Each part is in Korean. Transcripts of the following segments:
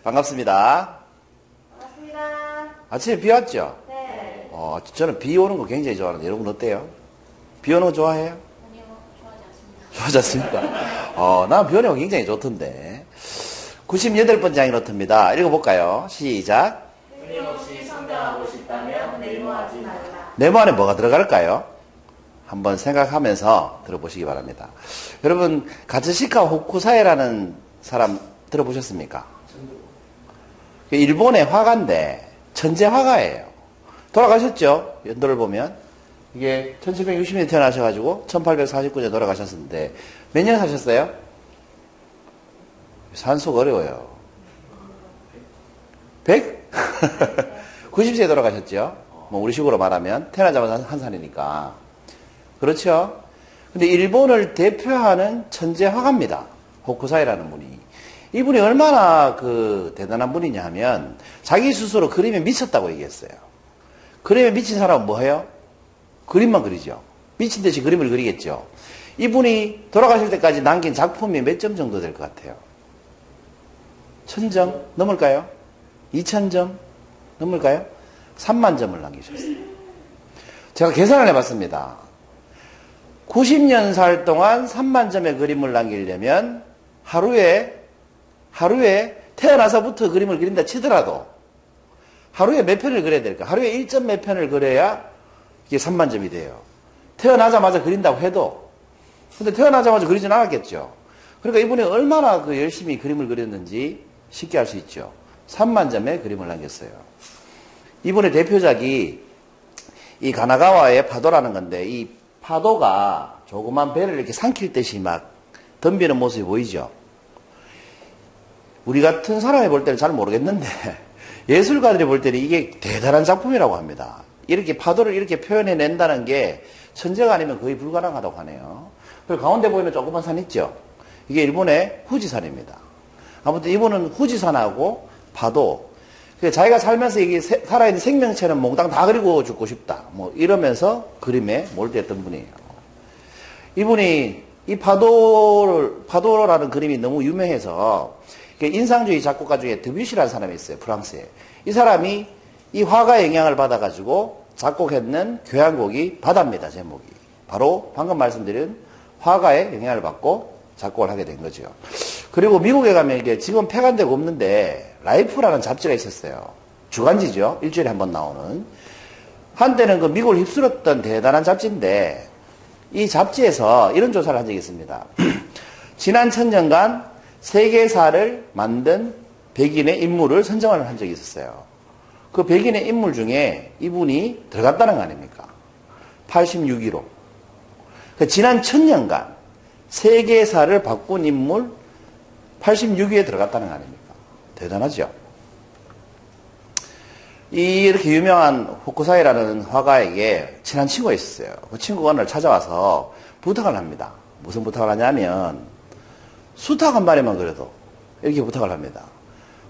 반갑습니다. 반갑습니다. 아침에 비 왔죠? 네. 저는 비 오는 거 굉장히 좋아하는데 여러분 어때요? 비 오는 거 좋아해요? 아니요, 좋아하지 않습니다. 좋아하지 않습니까? 난 비 오는 거 굉장히 좋던데. 98번째 장이노트입니다. 읽어볼까요? 시작. 끊임없이 성장하고 싶다면 내모하지 말라. 네모 안에 뭐가 들어갈까요? 한번 생각하면서 들어보시기 바랍니다. 여러분, 가츠시카 호쿠사에라는 사람 들어보셨습니까? 일본의 화가인데 천재 화가예요. 돌아가셨죠? 연도를 보면. 이게 1760년에 태어나셔가지고 1849년에 돌아가셨는데 몇 년 사셨어요? 산수가 어려워요. 100? 90세에 돌아가셨죠? 뭐 우리 식으로 말하면 태어나자마자 한 살이니까. 그렇죠? 근데 일본을 대표하는 천재 화가입니다. 호쿠사이라는 분이. 이분이 얼마나 대단한 분이냐 하면 자기 스스로 그림에 미쳤다고 얘기했어요. 그림에 미친 사람은 뭐 해요? 그림만 그리죠. 미친 듯이 그림을 그리겠죠. 이분이 돌아가실 때까지 남긴 작품이 몇 점 정도 될 것 같아요? 1000점 넘을까요? 2000점 넘을까요? 30,000점을 남기셨어요. 제가 계산을 해봤습니다. 90년 살 동안 30,000점의 그림을 남기려면 하루에 태어나서부터 그림을 그린다 치더라도 하루에 몇 편을 그려야 될까? 하루에 1점 몇 편을 그려야 이게 30,000점이 돼요. 태어나자마자 그린다고 해도. 근데 태어나자마자 그리진 않았겠죠. 그러니까 이분이 얼마나 열심히 그림을 그렸는지 쉽게 알 수 있죠. 30,000점의 그림을 남겼어요. 이분의 대표작이 이 가나가와의 파도라는 건데 이 파도가 조그만 배를 이렇게 삼킬 듯이 막 덤비는 모습이 보이죠. 우리 같은 사람이 볼 때는 잘 모르겠는데 예술가들이 볼 때는 이게 대단한 작품이라고 합니다. 이렇게 파도를 이렇게 표현해낸다는 게 천재가 아니면 거의 불가능하다고 하네요. 그리고 가운데 보이는 조그만 산 있죠. 이게 일본의 후지산입니다. 아무튼 이분은 후지산하고 파도, 자기가 살면서 이게 살아있는 생명체는 몽땅 다 그리고 죽고 싶다. 뭐 이러면서 그림에 몰두했던 분이에요. 이분이 이 파도라는 그림이 너무 유명해서 인상주의 작곡가 중에 드뷔시라는 사람이 있어요. 프랑스에. 이 사람이 이 화가의 영향을 받아가지고 작곡했는 교향곡이 바다입니다. 제목이. 바로 방금 말씀드린 화가의 영향을 받고 작곡을 하게 된 거죠. 그리고 미국에 가면 이게 지금 폐간되고 없는데 라이프라는 잡지가 있었어요. 주간지죠. 일주일에 한 번 나오는. 한때는 미국을 휩쓸었던 대단한 잡지인데 이 잡지에서 이런 조사를 한 적이 있습니다. 지난 1000년간 세계사를 만든 100인의 인물을 선정을 한 적이 있었어요. 그 100인의 인물 중에 이분이 들어갔다는 거 아닙니까? 86위로. 지난 1000년간 세계사를 바꾼 인물 86위에 들어갔다는 거 아닙니까? 대단하죠? 이렇게 유명한 호쿠사이라는 화가에게 친한 친구가 있었어요. 그 친구가 오늘 찾아와서 부탁을 합니다. 무슨 부탁을 하냐면 수탉 한 마리만 그려도 이렇게 부탁을 합니다.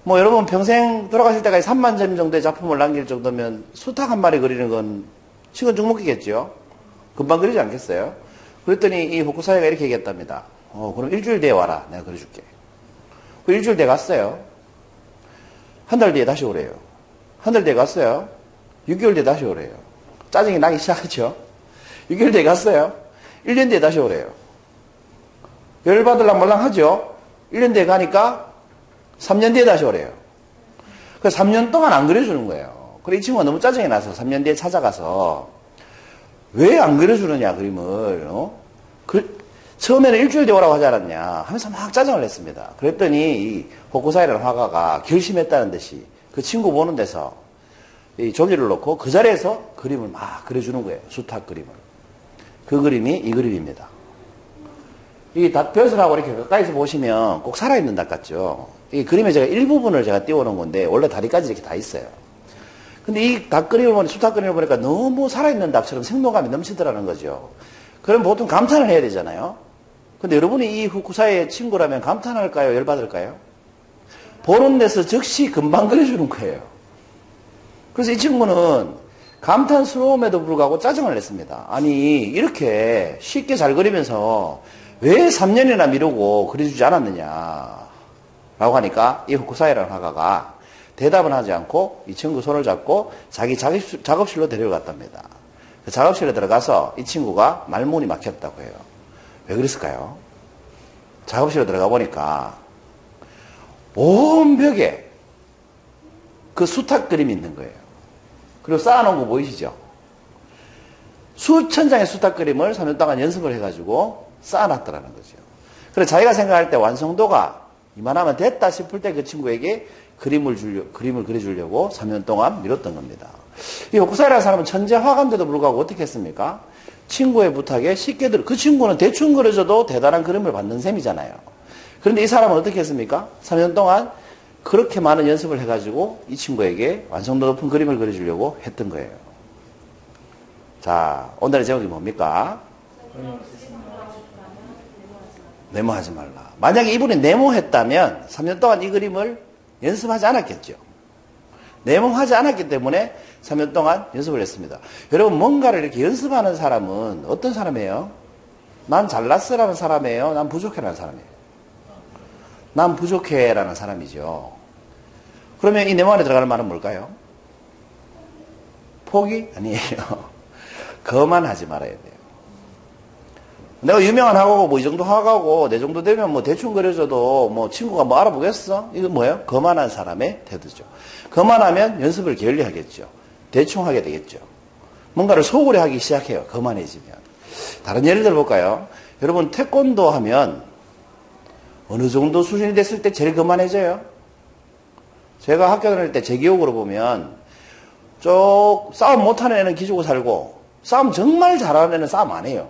뭐 여러분 평생 돌아가실 때까지 30,000점 정도의 작품을 남길 정도면 수탉 한 마리 그리는 건 식은 죽 먹기겠죠? 금방 그리지 않겠어요? 그랬더니 이 호쿠사이가 이렇게 얘기했답니다. 그럼 일주일 뒤에 와라. 내가 그려줄게. 그 일주일 뒤에 갔어요. 한 달 뒤에 다시 오래요. 한 달 뒤에 갔어요. 6개월 뒤에 다시 오래요. 짜증이 나기 시작하죠. 6개월 뒤에 갔어요. 1년 뒤에 다시 오래요. 열받을랑 말랑 하죠. 1년 뒤에 가니까 3년 뒤에 다시 오래요. 그래서 3년 동안 안 그려주는 거예요. 그래 이 친구가 너무 짜증이 나서 3년 뒤에 찾아가서 왜 안 그려주느냐 그림을. 처음에는 일주일 뒤에 오라고 하지 않았냐 하면서 막 짜증을 냈습니다. 그랬더니 이 호쿠사이라는 화가가 결심했다는 듯이 그 친구 보는 데서 이 조기를 놓고 그 자리에서 그림을 막 그려주는 거예요. 수탉 그림을. 그 그림이 이 그림입니다. 이 닭벼슬하고 이렇게 가까이서 보시면 꼭 살아있는 닭 같죠. 이 그림에 제가 일부분을 제가 띄워놓은 건데 원래 다리까지 이렇게 다 있어요. 근데 이 닭 그림을 보니 수탉 그림을 보니까 너무 살아있는 닭처럼 생동감이 넘치더라는 거죠. 그럼 보통 감탄을 해야 되잖아요. 근데 여러분이 이 후쿠사이의 친구라면 감탄할까요? 열받을까요? 보는 데서 즉시 금방 그려주는 거예요. 그래서 이 친구는 감탄스러움에도 불구하고 짜증을 냈습니다. 아니 이렇게 쉽게 잘 그리면서 왜 3년이나 미루고 그려주지 않았느냐. 라고 하니까 이 후쿠사이라는 화가가 대답은 하지 않고 이 친구 손을 잡고 자기 작업실로 데려갔답니다. 그 작업실에 들어가서 이 친구가 말문이 막혔다고 해요. 왜 그랬을까요? 작업실에 들어가 보니까 온 벽에 그 수탉 그림이 있는 거예요. 그리고 쌓아놓은 거 보이시죠? 수천 장의 수탉 그림을 3년 동안 연습을 해가지고 쌓아놨더라는 거죠. 그래서 자기가 생각할 때 완성도가 이만하면 됐다 싶을 때 그 친구에게 그림을 그려주려고 3년 동안 미뤘던 겁니다. 이 호쿠사이라는 사람은 천재 화가인데도 불구하고 어떻게 했습니까? 친구의 부탁에 쉽게 그 친구는 대충 그려줘도 대단한 그림을 받는 셈이잖아요. 그런데 이 사람은 어떻게 했습니까? 3년 동안 그렇게 많은 연습을 해가지고 이 친구에게 완성도 높은 그림을 그려주려고 했던 거예요. 자, 오늘의 제목이 뭡니까? 네모하지 말라. 만약에 이분이 네모했다면 3년 동안 이 그림을 연습하지 않았겠죠. 네모하지 않았기 때문에 3년 동안 연습을 했습니다. 여러분, 뭔가를 이렇게 연습하는 사람은 어떤 사람이에요? 난 잘났어라는 사람이에요? 난 부족해라는 사람이에요? 난 부족해라는 사람이죠. 그러면 이 네모 안에 들어가는 말은 뭘까요? 포기? 아니에요. 거만하지 말아야 돼요. 내가 유명한 화가고 뭐 이 정도 화가고 내 정도 되면 뭐 대충 그려줘도 뭐 친구가 뭐 알아보겠어? 이건 뭐예요? 거만한 사람의 태도죠. 거만하면 연습을 게을리하겠죠. 대충 하게 되겠죠. 뭔가를 소홀히 하기 시작해요. 거만해지면. 다른 예를 들어볼까요? 여러분 태권도 하면 어느 정도 수준이 됐을 때 제일 거만해져요? 제가 학교 다닐 때 제 기억으로 보면 싸움 못하는 애는 기죽고 살고 싸움 정말 잘하는 애는 싸움 안 해요.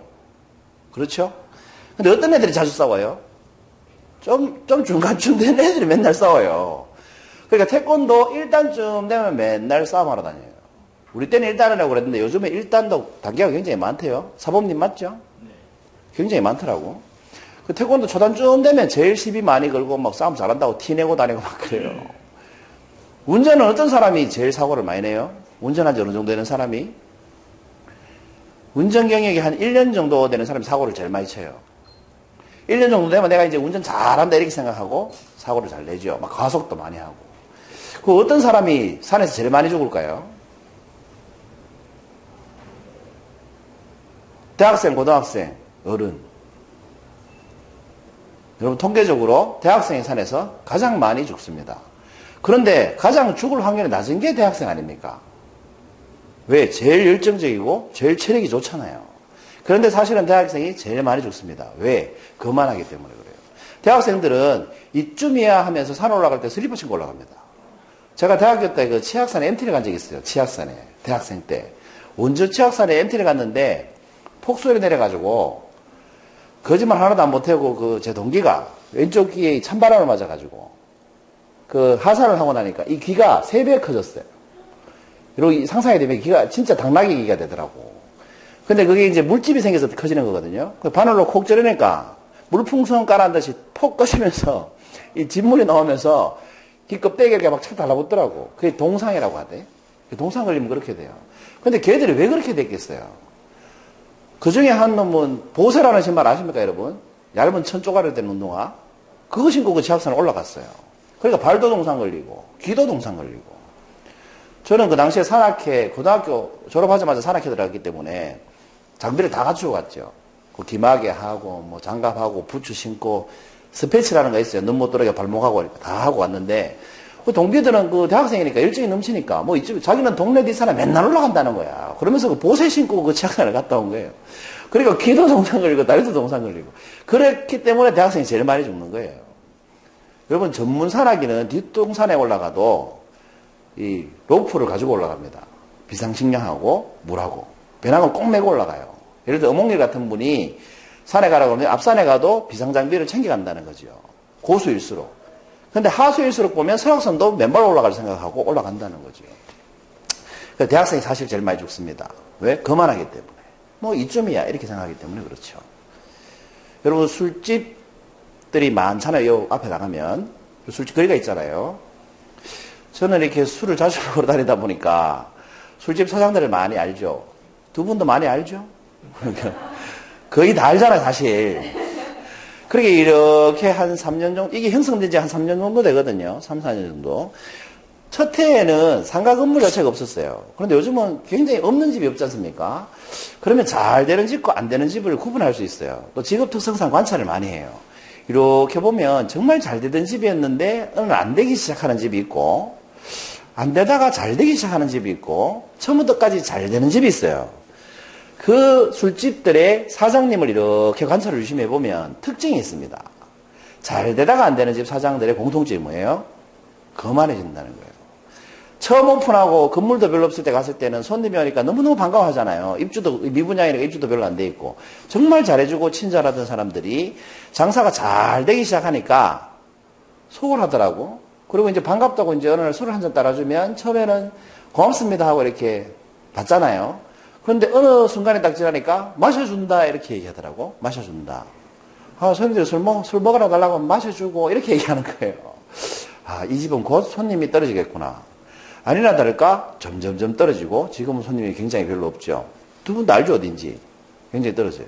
그렇죠? 근데 어떤 애들이 자주 싸워요? 좀 중간쯤 된 애들이 맨날 싸워요. 그러니까 태권도 1단쯤 되면 맨날 싸움하러 다녀요. 우리 때는 1단이라고 그랬는데 요즘에 1단도 단계가 굉장히 많대요. 사범님 맞죠? 굉장히 많더라고. 그 태권도 초단쯤 되면 제일 시비 많이 걸고 막 싸움 잘한다고 티내고 다니고 막 그래요. 운전은 어떤 사람이 제일 사고를 많이 내요? 운전한 지 어느 정도 되는 사람이? 운전 경력이 한 1년 정도 되는 사람이 사고를 제일 많이 쳐요. 1년 정도 되면 내가 이제 운전 잘한다 이렇게 생각하고 사고를 잘 내죠. 막 가속도 많이 하고. 그 어떤 사람이 산에서 제일 많이 죽을까요? 대학생, 고등학생, 어른. 여러분 통계적으로 대학생이 산에서 가장 많이 죽습니다. 그런데 가장 죽을 확률이 낮은 게 대학생 아닙니까? 왜? 제일 열정적이고 제일 체력이 좋잖아요. 그런데 사실은 대학생이 제일 많이 죽습니다. 왜? 거만하기 때문에 그래요. 대학생들은 이쯤이야 하면서 산 올라갈 때 슬리퍼 신고 올라갑니다. 제가 대학교 때 그 치악산에 MT를 간 적이 있어요. 치악산에. 대학생 때. 원주 치악산에 MT를 갔는데 폭소리 내려가지고 거짓말 하나도 안 못하고 그 제 동기가 왼쪽 귀에 찬바람을 맞아가지고 그 하산을 하고 나니까 이 귀가 3배 커졌어요. 그리고 상상이 되면 귀가 진짜 당나귀 귀가 되더라고. 근데 그게 이제 물집이 생겨서 커지는 거거든요. 그 바늘로 콕 찌르니까 물풍선 깔아한 듯이 폭 꺼지면서 이 진물이 나오면서 귀 껍데기가 막 착 달라붙더라고. 그게 동상이라고 하대. 동상 걸리면 그렇게 돼요. 근데 걔들이 왜 그렇게 됐겠어요? 그 중에 한 놈은 보세라는 신발 아십니까, 여러분? 얇은 천조가를 된 운동화. 그거 신고 그 지하산에 올라갔어요. 그러니까 발도 동상 걸리고, 귀도 동상 걸리고. 저는 그 당시에 산악회, 고등학교 졸업하자마자 산악회 들어갔기 때문에 장비를 다 갖추고 갔죠. 그 기마개 하고, 뭐 장갑하고, 부츠 신고, 스패치라는 거 있어요. 눈 못 들어게 발목하고 다 하고 왔는데, 그 동기들은 그 대학생이니까 열정이 넘치니까, 뭐 이쪽, 자기는 동네 뒷산에 맨날 올라간다는 거야. 그러면서 그 보세 신고 그 지하산을 갔다 온 거예요. 그러니까 귀도 동상 걸리고, 다리도 동상 걸리고. 그렇기 때문에 대학생이 제일 많이 죽는 거예요. 여러분, 전문 산악인은 뒷동산에 올라가도 이 로프를 가지고 올라갑니다. 비상식량하고 물하고. 배낭을 꼭 메고 올라가요. 예를 들어 어몽일 같은 분이 산에 가라고 하면 앞산에 가도 비상장비를 챙겨간다는 거죠. 고수일수록. 근데 하수일수록 보면 설악산도 맨발로 올라갈 생각하고 올라간다는 거죠. 그래서 대학생이 사실 제일 많이 죽습니다. 왜? 거만하기 때문에. 뭐 이쯤이야 이렇게 생각하기 때문에 그렇죠. 여러분 술집들이 많잖아요. 요 앞에 나가면 술집 거리가 있잖아요. 저는 이렇게 술을 자주 먹으러 다니다 보니까 술집 사장들을 많이 알죠. 두 분도 많이 알죠? 거의 다 알잖아요, 사실. 그렇게 이렇게 한 3년 정도, 이게 형성된 지 한 3년 정도 되거든요. 3, 4년 정도. 첫 해에는 상가 건물 자체가 없었어요. 그런데 요즘은 굉장히 없는 집이 없지 않습니까? 그러면 잘 되는 집과 안 되는 집을 구분할 수 있어요. 또 직업 특성상 관찰을 많이 해요. 이렇게 보면 정말 잘 되던 집이었는데 어느 날 안 되기 시작하는 집이 있고, 안 되다가 잘 되기 시작하는 집이 있고, 처음부터까지 잘 되는 집이 있어요. 그 술집들의 사장님을 이렇게 관찰을 유심히 해보면 특징이 있습니다. 잘 되다가 안 되는 집 사장들의 공통점이 뭐예요? 거만해진다는 거예요. 처음 오픈하고 건물도 별로 없을 때 갔을 때는 손님이 오니까 너무너무 반가워하잖아요. 입주도, 미분양이니까 입주도 별로 안 돼 있고. 정말 잘해주고 친절하던 사람들이 장사가 잘 되기 시작하니까 속을 하더라고. 그리고 이제 반갑다고 이제 어느 날 술을 한 잔 따라주면 처음에는 고맙습니다 하고 이렇게 받잖아요. 그런데 어느 순간에 딱 지나니까 마셔준다 이렇게 얘기하더라고. 마셔준다. 아, 손님들 술 먹으러 달라고 하면 마셔주고 이렇게 얘기하는 거예요. 아, 이 집은 곧 손님이 떨어지겠구나. 아니나 다를까 점점점 떨어지고 지금은 손님이 굉장히 별로 없죠. 두 분도 알죠 어딘지. 굉장히 떨어져요.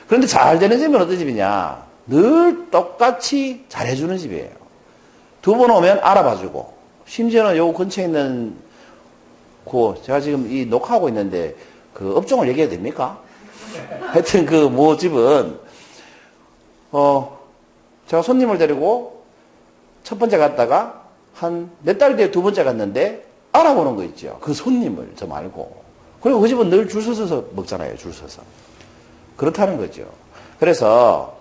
그런데 잘 되는 집은 어떤 집이냐. 늘 똑같이 잘해주는 집이에요. 두 번 오면 알아봐주고 심지어는 요 근처에 있는 제가 지금 이 녹화하고 있는데 그 업종을 얘기해도 됩니까? 하여튼 그 모 집은 제가 손님을 데리고 첫 번째 갔다가 한 몇 달 뒤에 두 번째 갔는데 알아보는 거 있죠. 그 손님을 저 말고. 그리고 그 집은 늘 줄 서서 먹잖아요. 줄 서서. 그렇다는 거죠. 그래서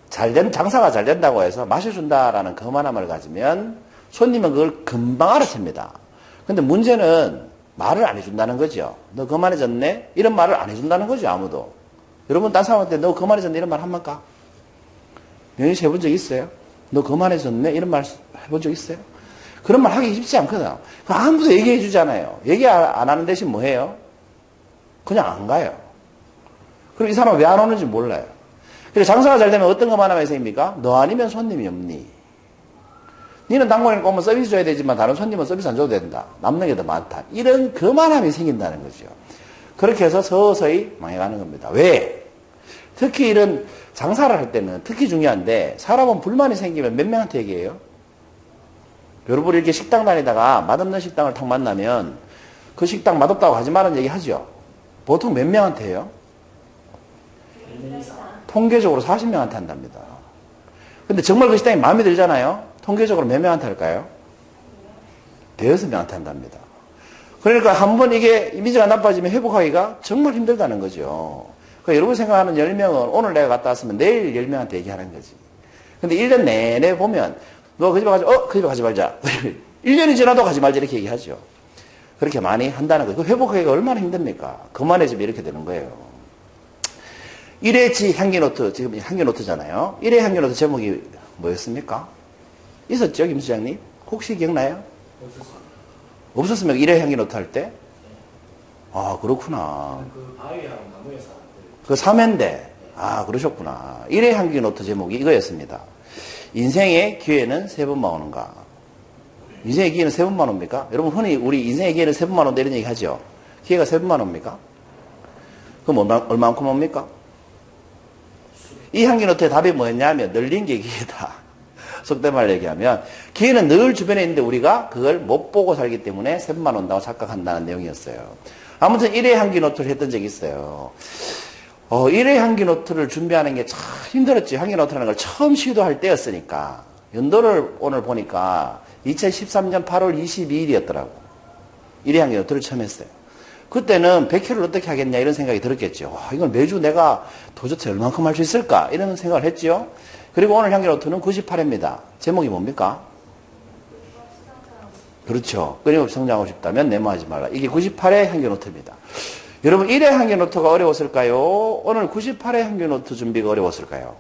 장사가 잘 된다고 해서 마셔준다라는 거만함을 가지면 손님은 그걸 금방 알아챕니다. 근데 문제는 말을 안 해준다는 거죠. 너 거만해졌네? 이런 말을 안 해준다는 거죠, 아무도. 여러분, 딴 사람한테 너 거만해졌네? 이런 말 한번 까? 명희 씨 해본 적 있어요? 너 거만해졌네? 이런 말 해본 적 있어요? 그런 말 하기 쉽지 않거든. 아무도 얘기해 주잖아요. 얘기 안 하는 대신 뭐 해요? 그냥 안 가요. 그럼 이 사람은 왜 안 오는지 몰라요. 그래서 장사가 잘 되면 어떤 거만함이 생깁니까? 너 아니면 손님이 없니? 니는 단골이니까 오면 서비스 줘야 되지만 다른 손님은 서비스 안 줘도 된다. 남는 게 더 많다. 이런 거만함이 생긴다는 거죠. 그렇게 해서 서서히 망해가는 겁니다. 왜? 특히 이런 장사를 할 때는 특히 중요한데 사람은 불만이 생기면 몇 명한테 얘기해요? 여러분 이렇게 식당 다니다가 맛없는 식당을 탁 만나면 그 식당 맛없다고 하지 말라는 얘기 하죠. 보통 몇 명한테 해요? 통계적으로 40명한테 한답니다. 근데 정말 그 식당이 마음에 들잖아요. 통계적으로 몇 명한테 할까요? 대여섯 명한테 한답니다. 그러니까 한번 이게 이미지가 나빠지면 회복하기가 정말 힘들다는 거죠. 그러니까 여러분 생각하는 10명은 오늘 내가 갔다 왔으면 내일 10명한테 얘기하는 거지. 근데 1년 내내 보면 너 그 집에 가지, 그 집에 가지 말자. 1년이 지나도 가지 말자 이렇게 얘기하죠. 그렇게 많이 한다는 거예요. 그 회복하기가 얼마나 힘듭니까? 그만해지면 이렇게 되는 거예요. 1회치 향기노트, 지금 향기노트잖아요. 1회 향기노트 제목이 뭐였습니까? 있었죠, 김 수장님? 혹시 기억나요? 없었으면 1회 향기노트 할 때? 아, 그렇구나. 그 바위하고 나무에서 그 3회인데, 아, 그러셨구나. 1회 향기노트 제목이 이거였습니다. 인생의 기회는 3번만 오는가? 인생의 기회는 3번만 옵니까? 여러분, 흔히 우리 인생의 기회는 3번만 온다 이런 얘기 하죠? 기회가 3번만 옵니까? 그럼 얼마만큼 옵니까? 이 향기노트의 답이 뭐였냐면, 널린 게 기회다. 속된 말로 얘기하면, 기회는 늘 주변에 있는데 우리가 그걸 못 보고 살기 때문에 3번만 온다고 착각한다는 내용이었어요. 아무튼 1회 향기노트를 했던 적이 있어요. 1회 향기노트를 준비하는 게 참 힘들었지. 향기노트라는 걸 처음 시도할 때였으니까. 연도를 오늘 보니까 2013년 8월 22일이었더라고. 1회 향기노트를 처음 했어요. 그때는 100회를 어떻게 하겠냐 이런 생각이 들었겠죠. 와, 이걸 매주 내가 도대체 얼만큼 할 수 있을까? 이런 생각을 했죠. 그리고 오늘 향기노트는 98회입니다. 제목이 뭡니까? 그렇죠. 끊임없이 성장하고 싶다면 내모하지 말라. 이게 98회 향기노트입니다. 여러분 1회 향기노트가 어려웠을까요? 오늘 98회 향기노트 준비가 어려웠을까요?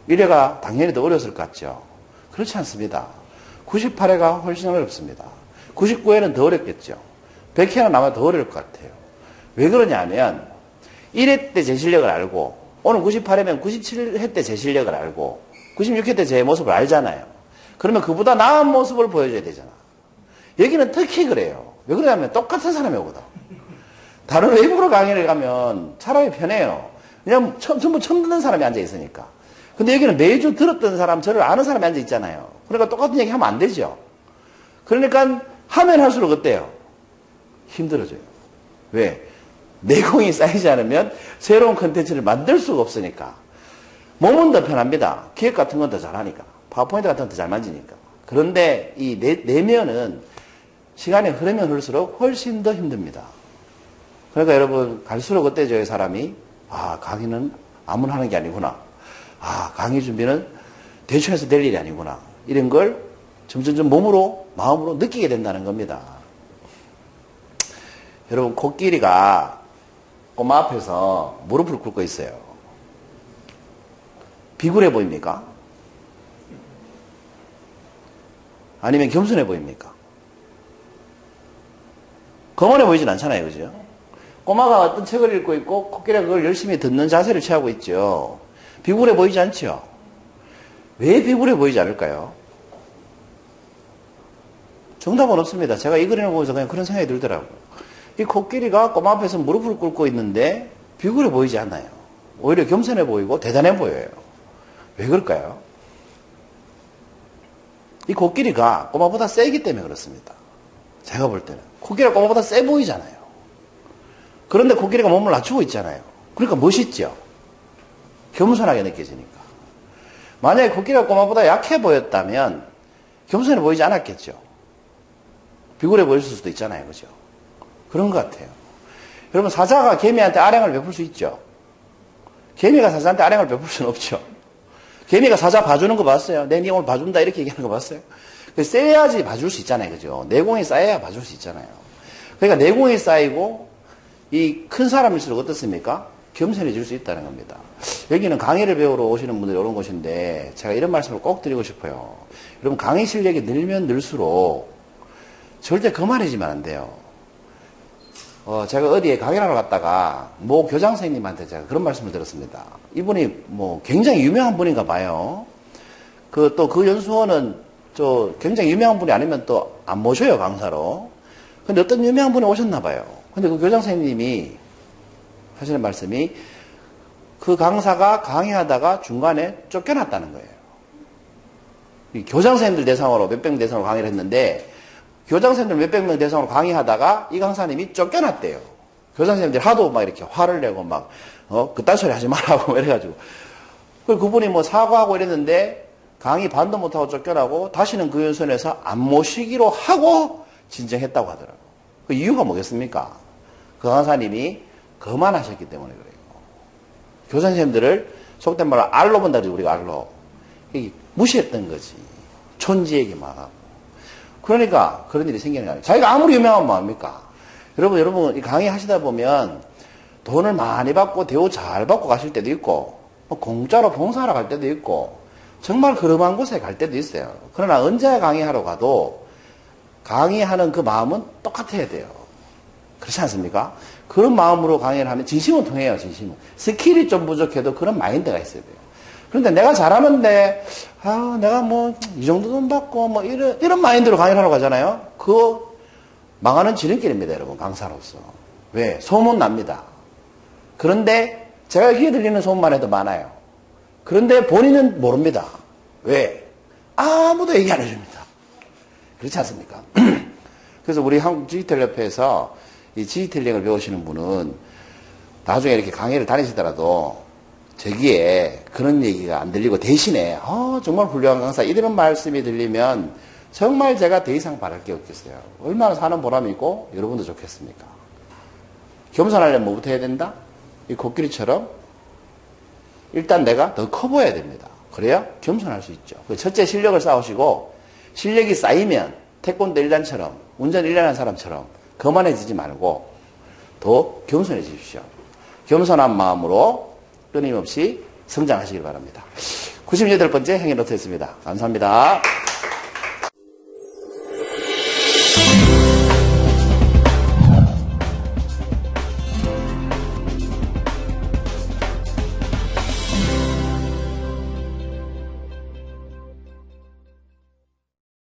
1회가 당연히 더 어려웠을 것 같죠. 그렇지 않습니다. 98회가 훨씬 어렵습니다. 99회는 더 어렵겠죠. 100회는 아마 더 어려울 것 같아요. 왜 그러냐면 1회 때 제 실력을 알고 오늘 98회면 97회 때 제 실력을 알고 96회 때 제 모습을 알잖아요. 그러면 그보다 나은 모습을 보여줘야 되잖아. 여기는 특히 그래요. 왜 그러냐면 똑같은 사람이 오거든. 다른 외부로 강의를 가면 차라리 편해요. 그냥 전부 처음 듣는 사람이 앉아 있으니까. 근데 여기는 매주 들었던 사람, 저를 아는 사람이 앉아 있잖아요. 그러니까 똑같은 얘기 하면 안 되죠. 그러니까 하면 할수록 어때요? 힘들어져요. 왜? 내공이 쌓이지 않으면 새로운 컨텐츠를 만들 수가 없으니까. 몸은 더 편합니다. 기획 같은 건 더 잘하니까. 파워포인트 같은 건 더 잘 만지니까. 그런데 이 내면은 시간이 흐르면 흐를수록 훨씬 더 힘듭니다. 그러니까 여러분 갈수록 어때져요, 사람이? 아, 강의는 아무나 하는 게 아니구나. 아, 강의 준비는 대충 해서 될 일이 아니구나. 이런 걸 점점 몸으로, 마음으로 느끼게 된다는 겁니다. 여러분, 코끼리가 꼬마 앞에서 무릎을 꿇고 있어요. 비굴해 보입니까? 아니면 겸손해 보입니까? 거만해 보이진 않잖아요, 그죠? 꼬마가 어떤 책을 읽고 있고 코끼리가 그걸 열심히 듣는 자세를 취하고 있죠. 비굴해 보이지 않죠? 왜 비굴해 보이지 않을까요? 정답은 없습니다. 제가 이 그림을 보면서 그냥 그런 생각이 들더라고요. 이 코끼리가 꼬마 앞에서 무릎을 꿇고 있는데 비굴해 보이지 않아요. 오히려 겸손해 보이고 대단해 보여요. 왜 그럴까요? 이 코끼리가 꼬마보다 세기 때문에 그렇습니다. 제가 볼 때는. 코끼리가 꼬마보다 세 보이잖아요. 그런데 코끼리가 몸을 낮추고 있잖아요. 그러니까 멋있죠. 겸손하게 느껴지니까. 만약에 코끼리가 꼬마보다 약해 보였다면 겸손해 보이지 않았겠죠. 비굴해 보일 수도 있잖아요. 그죠? 그런 것 같아요. 여러분, 사자가 개미한테 아량을 베풀 수 있죠. 개미가 사자한테 아량을 베풀 수는 없죠. 개미가 사자 봐주는 거 봤어요? 내 니 오늘 봐준다 이렇게 얘기하는 거 봤어요? 세야지 봐줄 수 있잖아요. 그죠? 내공이 쌓여야 봐줄 수 있잖아요. 그러니까 내공이 쌓이고 이 큰 사람일수록 어떻습니까? 겸손해질 수 있다는 겁니다. 여기는 강의를 배우러 오시는 분들이 오는 곳인데 제가 이런 말씀을 꼭 드리고 싶어요. 여러분, 강의 실력이 늘면 늘수록 절대 거만해지면 안 돼요. 제가 어디에 강의를 하러 갔다가 모 교장 선생님한테 제가 그런 말씀을 들었습니다. 이분이 뭐 굉장히 유명한 분인가 봐요. 그 연수원은 굉장히 유명한 분이 아니면 또 안 모셔요, 강사로. 근데 어떤 유명한 분이 오셨나 봐요. 근데 그 교장 선생님이 하시는 말씀이 그 강사가 강의하다가 중간에 쫓겨났다는 거예요. 이 교장 선생님들 대상으로 몇백 명 대상으로 강의를 했는데 교장 선생님들 몇백 명 대상으로 강의하다가 이 강사님이 쫓겨났대요. 교장 선생님들이 하도 막 이렇게 화를 내고 막 그딴 소리 하지 말라고 이래가지고 그분이 뭐 사과하고 이랬는데 강의 반도 못하고 쫓겨나고 다시는 그 연수원에서 안 모시기로 하고 진정했다고 하더라고요. 그 이유가 뭐겠습니까? 그 강사님이 거만하셨기 때문에 그래요. 교장 선생님들을 속된 말로 알로 본다 그러죠. 우리가 알로. 무시했던 거지. 촌지에게 막 하고. 그러니까 그런 일이 생기는 거 아니에요. 자기가 아무리 유명하면 뭐합니까? 여러분 이 강의 하시다 보면 돈을 많이 받고 대우 잘 받고 가실 때도 있고 공짜로 봉사하러 갈 때도 있고 정말 흐름한 곳에 갈 때도 있어요. 그러나 언제 강의하러 가도 강의하는 그 마음은 똑같아야 돼요. 그렇지 않습니까? 그런 마음으로 강의를 하면 진심은 통해요. 진심은. 스킬이 좀 부족해도 그런 마인드가 있어야 돼요. 그런데 내가 잘하는데 내가 뭐 이 정도 돈 받고 뭐 이런 마인드로 강의를 하러 가잖아요. 그거 망하는 지름길입니다, 여러분. 강사로서. 왜? 소문 납니다. 그런데 제가 귀에 들리는 소문만 해도 많아요. 그런데 본인은 모릅니다. 왜? 아무도 얘기 안 해줍니다. 그렇지 않습니까? 그래서 우리 한국 디지털협회에서 이 디지털링을 배우시는 분은 나중에 이렇게 강의를 다니시더라도 저기에 그런 얘기가 안 들리고 대신에 정말 훌륭한 강사 이런 말씀이 들리면 정말 제가 더 이상 바랄 게 없겠어요. 얼마나 사는 보람이 있고 여러분도 좋겠습니까? 겸손하려면 뭐부터 해야 된다? 이 코끼리처럼 일단 내가 더 커 보여야 됩니다. 그래야 겸손할 수 있죠. 첫째 실력을 쌓으시고 실력이 쌓이면 태권도 1단처럼 운전 1년 한 사람처럼 거만해지지 말고 더 겸손해지십시오. 겸손한 마음으로 끊임없이 성장하시길 바랍니다. 98번째 행위 노트였습니다. 감사합니다.